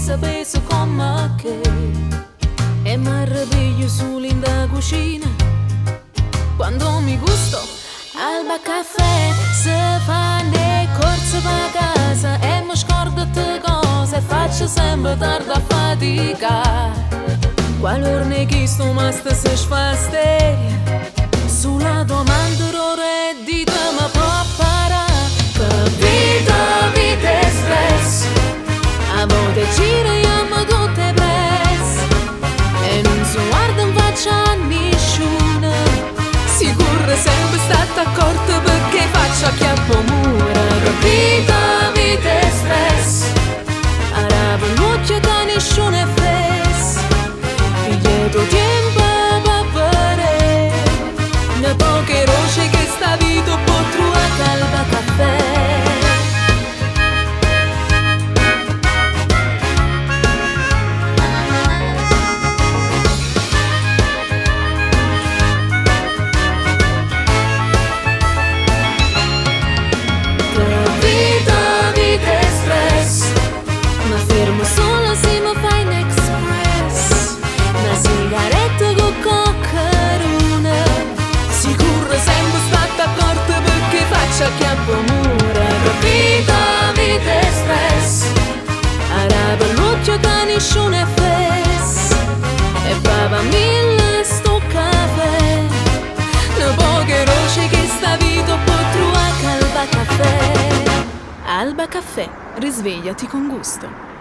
sapesse come che e mi arrabbiglio solo in da cucina quando mi gusto Alba Caffè se fa nei corsi per casa e mi scordo tutte cose e faccio sempre tardi a faticare qualora ne chiesto ma stessa sfasteria sulla domanda d'ora e dite ma può parare per vita e stress a volte gira e amo tutte presse e non si guarda in faccia a nessuno sicuro è sempre stata accorta perché faccia chiappo mura per vita e stress arabo l'occhio da nessuno è fes dietro tempo per vedere le poche roce che sta vita può trovare Alba Caffè. Chiappo mura, vita e stress arabo l'occhio da nessuno è fes e bava mille sto caffè le poche roce che sta vita può trovare Alba Caffè. Alba Caffè, risvegliati con gusto.